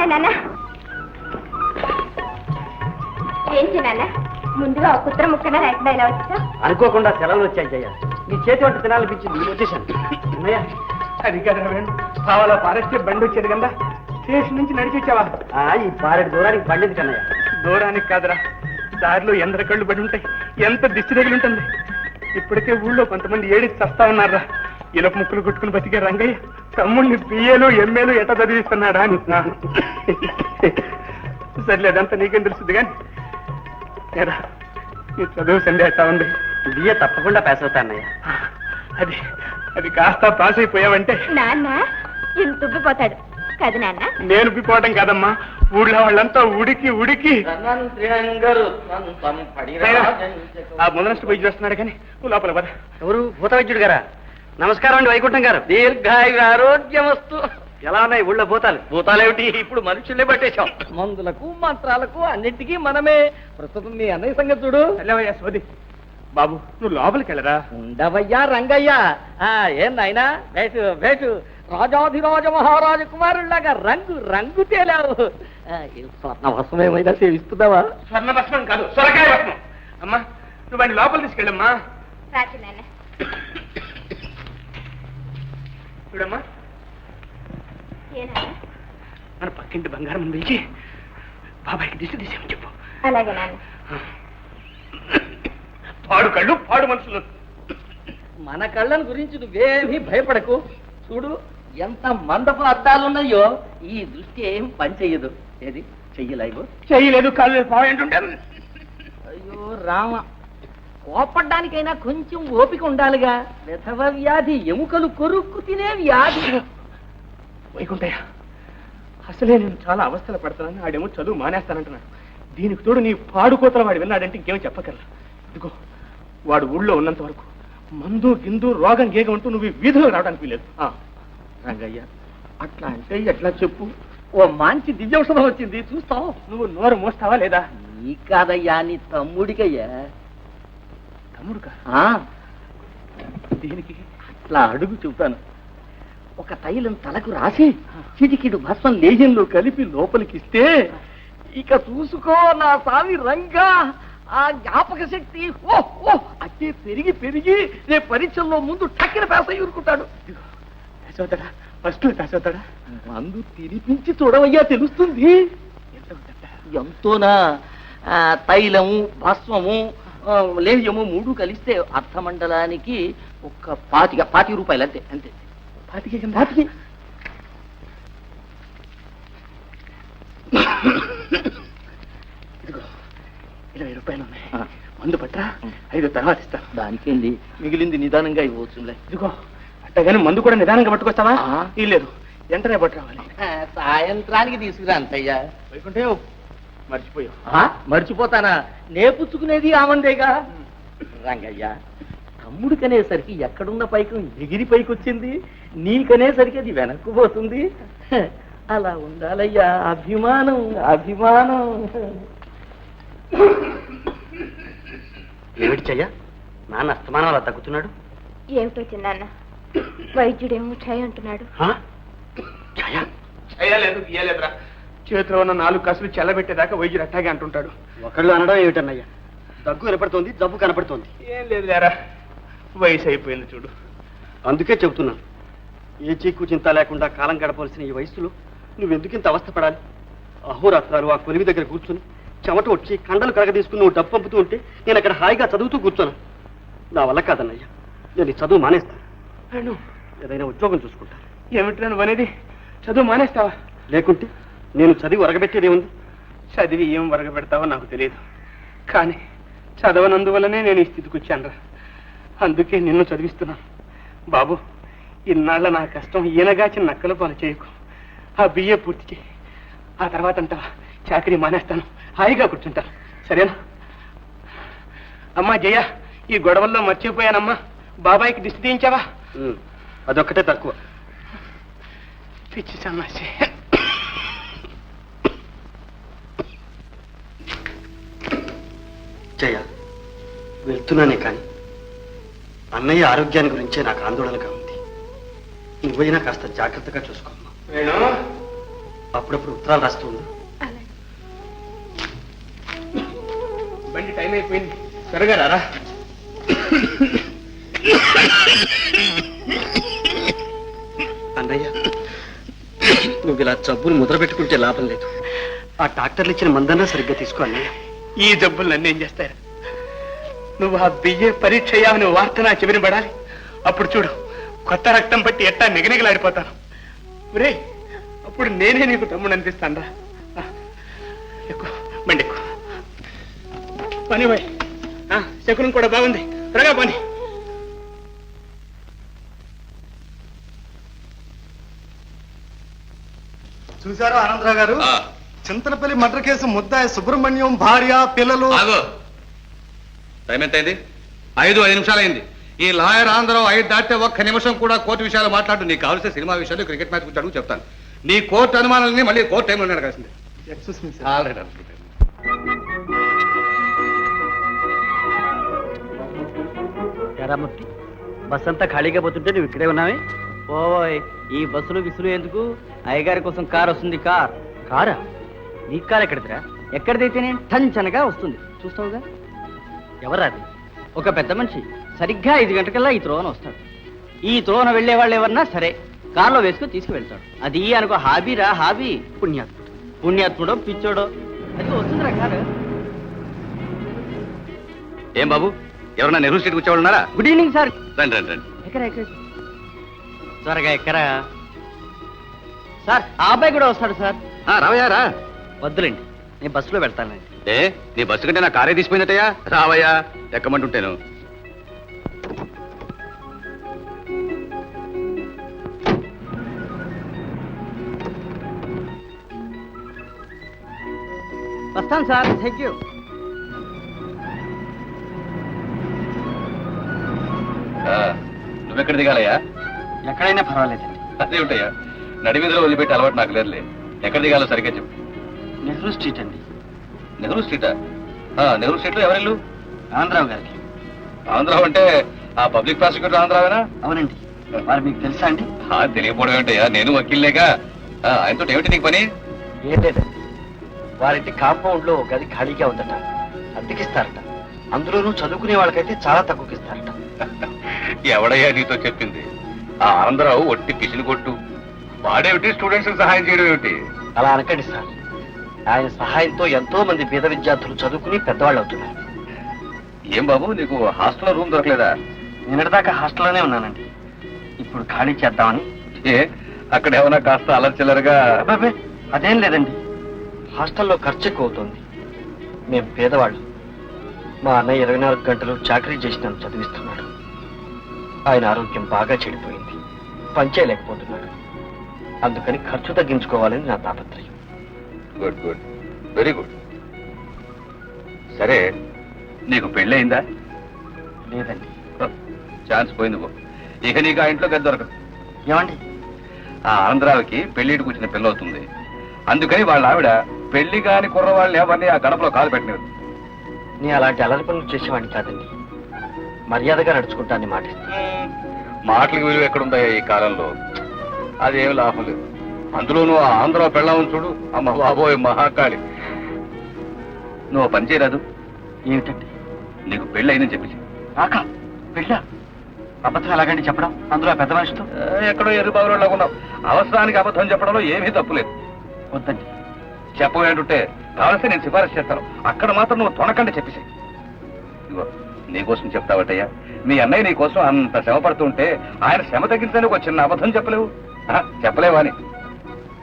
వస్తున్నాయి నాన్న. ఏంటి నాన్న ముందుగా ఒక కుత్ర ముక్కన రైట్ ఇలా వచ్చా? అనుకోకుండా సెలవులు వచ్చాయి జయ. నీ చేతి వంట తినాలనిపించింది, వచ్చేసాను. అది కదా వేణు, కావాలా పారేస్తే బండి వచ్చేది కదా, స్టేషన్ నుంచి నడిచి వచ్చావా? ఈ పారెడు దూరానికి బండిది కన్నయ్య. దూరానికి కాదురా, దారిలో ఎందరి కళ్ళు పడి ఉంటాయి, ఎంత దిష్టి తగిలి ఉంటుంది. ఇప్పటికే ఊళ్ళో కొంతమంది ఏడికి చస్తా ఉన్నారా, ఇలప ముక్కులు కొట్టుకుని బతికే రంగయ్య తమ్ముడిని బిఏలు ఎంఏలు ఎట్లా చదివిస్తున్నాడా అని. సర్లే, అదంతా నీకేం తెలుస్తుంది కానీ ఏరా నీ చదువు సండే ఎట్టా ఉంది? బిఏ తప్పకుండా పాస్ అవుతా అన్నయ్య. అది అది కాస్త పాస్ అయిపోయావంటే నాన్న ఇంత ఉబ్బిపోతాడు కదా నాన్న. నేను ఉబ్బిపోవడం కాదమ్మా, ఊళ్ళో వాళ్ళంతా ఉడికి ఉడికి ఆ మొదలస్ట్ పోయి చేస్తున్నాడు కానీ నువ్వు లోపల పద. ఎవరు? భూత వైద్యుడు గారా? నమస్కారం అండి వైకుంఠం గారు. దీర్ఘాయు ఆరోగ్యం వస్తూ. ఎలా ఉన్నాయి ఊళ్ళో భూతాలు? భూతాలేమిటి, ఇప్పుడు మనుషుల్నే పట్టేశాం. మందులకు మంత్రాలకు అన్నింటికీ మనమే. ప్రస్తుతం మీ అన్నయ్య సంగతి చూడు. వెళ్ళవయ్యా సోది. బాబు నువ్వు లోపలికి వెళ్ళరా. ఉండవయ్యా రంగయ్య. ఏం నాయనా, వేటు వేటు రాజాధిరాజ మహారాజ కుమారుల్లాగా రంగు రంగు తేలావు. స్వర్ణ భస్మం ఏమైనా సేవిస్తున్నావా? స్వర్ణ భస్మం కాదు, సొరకాయ భస్మం. అమ్మా నువ్వు వాడిని లోపల తీసుకెళ్ళమ్మా. రాజు నాన్న చూడమ్మా, ఏనా మన పక్కింటి బంగారం పిలిచి బాబాయ్కి దిష్టి తీసేమని చెప్పు. అలాగే నాన్న. పాడు కళ్ళు పాడు మనుషులు. మన కళ్ళను గురించి నువ్వేమీ భయపడకు. చూడు ఎంత మందపు అద్దాలున్నాయో, ఈ దృష్టి ఏం పనిచెయ్యదు. ఏది చెయ్యలేవు? చెయ్యలేదు, కాళ్ళు పావేంటుంటారు. అయ్యో రామ, కోపడ్డానికైనా కొంచెం ఓపిక ఉండాలిగా. విధవ వ్యాధి, ఎముకలు కొరుక్కు తినే వ్యాధి. వైకుంఠయ్య, అసలే నేను చాలా అవస్థలు పడుతున్నాను, ఆడేమో చదువు మానేస్తానంటున్నాడు. దీనికి తోడు నీ పాడుకోతల వాడు విన్నాడంటే ఇంకేమో చెప్పగలరా. ఇదిగో వాడు ఊళ్ళో ఉన్నంత వరకు మందు గిందు రోగం గేగం అంటూ నువ్వు వీధిలో రావడానికి వీలేదు. రంగయ్య అట్లా అంటే ఎట్లా చెప్పు. ఓ మంచి దివ్యౌషధం వచ్చింది, చూస్తావు. నువ్వు నోరు మోస్తావా లేదా? నీ కాదయ్యా, నీ తమ్ముడికయ్యా. తమ్ముడుకా? దీనికి అట్లా అడుగు చెబుతాను. ఒక తైలం తలకు రాసి చిటికిడు భస్మం లేజంలో కలిపి లోపలికిస్తే ఇక చూసుకో నా స్వామి రంగా, ఆ జ్ఞాపక శక్తి అట్టే పెరిగి పెరిగి రేపు పరీక్షల్లో ముందు టక్కిన పేస ఊరుకుంటాడు. అవుతాడా? ఫస్ట్ పాస్ అవుతాడా? మందు తినిపించి చూడవయ్యా, తెలుస్తుంది. ఎంతోనా? తైలము భస్మము లేహ్యము 3 కలిస్తే అర్థమండలానికి ఒక 25 రూపాయలు అంతే. అంతే 25. ఇదిగో 20 రూపాయలు ఉన్నాయి, మందు పట్రా, 5 తర్వాత ఇస్తాను. దానికేంది, మిగిలింది నిదానంగా ఇవ్వచ్చులే. ఇదిగో అట్టగానే మందు కూడా నిదానంగా పట్టుకొస్తావా? లేదు, వెంటనే పట్టు రావాలి. సాయంత్రానికి తీసుకురా అంతయ్యా. వైకుంఠే మర్చిపోయావు. మర్చిపోతానా? నే పుచ్చుకునేది ఆమందేగా. రంగయ్య, తమ్ముడికనేసరికి ఎక్కడున్న పైకం ఎగిరి పైకొచ్చింది, నీకనేసరికి అది వెనక్కు పోతుంది. అలా ఉండాలయ్యా, అభిమానం అభిమానం. ఏమిటి చెయ్య, నాన్న అస్తమానం అలా తగ్గుతున్నాడు? ఏమిటో చిన్నాన్న, వైద్యుడేమో క్షయ అంటున్నాడు. చేయలేదు గీయలేదురా, చేతిలో ఉన్న 4 కాసులు చెల్లబెట్టేదాకా వైద్యుడు అట్టాగే అంటుంటాడు. ఒకళ్ళు అనడం ఏమిటన్నయ్యా, దగ్గు కనపడుతోంది, జబ్బు కనపడుతోంది. ఏం లేదు లేరా, వయసు అయిపోయింది చూడు. అందుకే చెబుతున్నాను, ఏ చీకు చింత లేకుండా కాలం గడపవలసిన ఈ వయసులో నువ్వెందుకు ఇంత అవస్థపడాలి? అహోరాత్రాలు ఆ కొలివి దగ్గర కూర్చుని చెమట వచ్చి కండలు కరగదీసుకుని నువ్వు డబ్బు పంపుతూ ఉంటే నేను అక్కడ హాయిగా చదువుతూ కూర్చోను. నా వల్ల కాదన్నయ్యా, నేను ఈ చదువు మానేస్తాను. ఏదైనా ఉద్యోగం చూసుకుంటాను. ఏమిటి నువ్వు అనేది? చదువు మానేస్తావా? లేకుంటే నేను చదివి ఒరగబెట్టేదేముంది? చదివి ఏం వరగబెడతావో నాకు తెలియదు, కానీ చదవనందువల్లనే నేను ఈ స్థితికి వచ్చానురా. అందుకే నిన్ను చదివిస్తున్నాను. బాబు, ఇన్నాళ్ళ నా కష్టం ఈయనగాచి నక్కల పాలు చేయకు. ఆ బిఏ పూర్తి చేయి, ఆ తర్వాత అంటావా చాకరీ మానేస్తాను, హాయిగా కూర్చుంటాను. సరేనా? అమ్మా జయ, ఈ గొడవల్లో మర్చిపోయానమ్మా, బాబాయికి దిష్టి తీయించావా? అదొక్కటే తక్కువ. పిచ్చి సన్నాసి. జయ, వెళ్తున్నానే కానీ అన్నయ్య ఆరోగ్యాన్ని గురించే నాకు ఆందోళనగా ఉంది. నువ్వైనా కాస్త జాగ్రత్తగా చూసుకోమ్మా. వేణు, అప్పుడప్పుడు ఉత్తరాలు రాస్తూ ఉండు. అలాగే. బండి టైం అయిపోయింది, త్వరగా రారా. అన్నయ్య, నువ్వు ఇలా జబ్బులు ముద్ర పెట్టుకుంటే లాభం లేదు. ఆ డాక్టర్లు ఇచ్చిన మందన్నా సరిగ్గా తీసుకో అన్నయ్య. ఈ జబ్బులు నన్ను ఏం చేస్తారు? నువ్వు ఆ బియ్య పరీక్ష అయ్యావని వార్త నా చెవిని పడాలి. అప్పుడు చూడు, కొత్త రక్తం పట్టి ఎట్టా నిగనిగలాడిపోతాను. రే, అప్పుడు నేనే నీకు తమ్ముడు అనిపిస్తాను రా. ఎక్కువ బండి ఎక్కువ పని పోయి. శకునం కూడా బాగుంది, త్వరగా పని. చూశారా ఆనందరావు గారు, చింతలపల్లి మర్డర్ కేసు ముద్దాయి సుబ్రహ్మణ్యం భార్య పిల్లలు. టైం ఎంత అయింది? 5 నిమిషాలు అయింది. ఈ లాయర్ ఆంధ్రరావు 5 దాటితే ఒక్క నిమిషం కూడా కోర్టు విషయాలు మాట్లాడు. నీకు కావాల్సిన సినిమా విషయాలు, క్రికెట్ మ్యాచ్ గురించి అడుగు చెప్తాను. నీ కోర్టు అనుమానాలని మళ్ళీ కోర్టు టైంలో అడగాల్సిందే. Excuse me sir. Already Eramurthy, bus అంతా ఖాళీగా పోతుంటే నువ్వు ఇక్కడే ఉన్నావే? ఓయ్, ఈ బస్సులు విసులు ఎందుకు? అయ్యగారి కోసం కార్ వస్తుంది. కారా? నీ కారు ఎక్కడిదిరా? ఎక్కడిదైతేనే టంచనగా వస్తుంది, చూస్తావుగా. ఎవరా అది? ఒక పెద్ద మనిషి సరిగ్గా 5 గంటకల్లా ఈ త్రోవన వస్తాడు. ఈ త్రోవన వెళ్లే వాళ్ళు ఎవరన్నా సరే కారులో వేసుకుని తీసుకువెళ్తాడు. అది అనుకో హాబీరా, హాబీ. పుణ్యాత్ముడో పిచ్చోడో అది వస్తుందిరా కారు. ఏం బాబు, ఎవరన్నా నెహ్రూ స్ట్రీట్ వచ్చేవాళ్ళు ఉన్నారా? Good evening sir. రండి రండి రండి. ఎక్కరా త్వరగా ఎక్కరా సార్. ఆ అబ్బాయి కూడా వస్తాడు సార్. రావయ్యా రా. వద్దులేండి, నేను బస్సులో వెళ్తానండి. ఏ, నీ బస్సు కంటే నా కారే తీసిపోయినట్టయ్యా. రావయ్యా, ఎక్కమంటుంటేను. వస్తాను సార్, థ్యాంక్ యూ. నువ్వెక్కడ దిగాలయ్యా? ఎక్కడైనా పర్వాలేదండి. అదే ఉంటాయా, నడివీధిలో వదిలిపెట్టి అలవాటు నాకు లేదులే. ఎక్కడ దిగాలో సరిగ్గా చెప్పు. నెహ్రూ స్ట్రీట్ అండి. నెహ్రూ స్ట్రీటా? నెహ్రూ స్ట్రీట్ లో ఎవరిల్లు? ఆంధ్రావు గారికి. ఆంధ్రావు అంటే ఆ పబ్లిక్ ప్రాసిక్యూటర్ ఆంధ్రావేనా? అవునండి. వారు మీకు తెలుసా అండి? తెలియకపోవడం ఏంటయ్యా, నేను వకీల్లేగా. ఆయనతో ఏమిటి నీకు పని? ఏం లేదండి, వారింటి కాంపౌండ్ లో ఒక గది ఖాళీగా ఉందట, అద్దెకిస్తారట. అందులోనూ చదువుకునే వాళ్ళకైతే చాలా తక్కువకిస్తారట. ఎవడయ్యా నీతో చెప్పింది? ఆ ఆంధ్రావు ఒట్టి పిసిని కొట్టు. వాడేమిటి స్టూడెంట్స్ కి సహాయం చేయడం ఏమిటి? అలా అనకండి సార్. ఆయన సహాయంతో ఎంతో మంది పేద విద్యార్థులు చదువుకుని పెద్దవాళ్ళు అవుతున్నారు. ఏం బాబు, నీకు హాస్టల్లో రూమ్ దొరకలేదా? నిన్నటిదాకా హాస్టల్లోనే ఉన్నానండి. ఇప్పుడు ఖాళీ చేద్దామని. ఏ, అక్కడ ఏమైనా కాస్త అలర్చిల్లరుగా? అబ్బాబే, అదేం లేదండి. హాస్టల్లో ఖర్చు ఎక్కువ అవుతుంది. మేము పేదవాళ్ళు. మా అన్నయ్య 24 గంటలు చాకరీ చేసి నన్ను చదివిస్తున్నాడు. ఆయన ఆరోగ్యం బాగా చెడిపోయింది, పనిచేయలేకపోతున్నాడు. అందుకని ఖర్చు తగ్గించుకోవాలని నా తాపత్రయం. Good good, very good. సరే, నీకు పెళ్ళయిందా? లేదండి. ఛాన్స్ పోయింది బాబు. ఇక నీకు ఆ ఇంట్లో గది దొరకదు. ఏమండి? ఆ ఆంధ్రాలకి పెళ్లిటికి వచ్చిన పిల్ల అవుతుంది. అందుకని వాళ్ళ ఆవిడ పెళ్లి కాని కుర్రవాళ్ళని ఎవరిని ఆ గడపలో కాలు పెట్టినది. నేను అలాంటి అలరి పనులు చేసేవాడిని కాదండి. మర్యాదగా నడుచుకుంటానని మాటిస్తాను. మాటలకు విలువ ఎక్కడుందాయా ఈ కాలంలో? అదేం లాభం లేదు. అందులోనూ ఆ ఆంధ్ర పెళ్ళామని చూడు, అమ్మ బాబోయ్ మహాకాళి. నువ్వు పని చేయరాదు? ఏమిటండి? నీకు పెళ్ళి అయిందని చెప్పేసి. నాకా పెళ్ళా? అబద్ధం ఎలాగండి చెప్పడం, అందులో పెద్ద మనిషితో? ఎక్కడో ఎర్రబాబులో ఉన్నావు. అవసరానికి అబద్ధం చెప్పడంలో ఏమీ తప్పులేదు. వద్దండి. చెప్పవేంటుంటే కావలిస్తే నేను సిఫారసు చేస్తాను. అక్కడ మాత్రం నువ్వు తొనకండి చెప్పేసి. ఇదిగో, నీకోసం చెప్తావటయ్యా. మీ అన్నయ్య నీ కోసం అంత శ్రమ పడుతుంటే ఆయన శ్రమ తగ్గించడానికి ఒక చిన్న అబద్ధం చెప్పలేవు? చెప్పలేవా అని.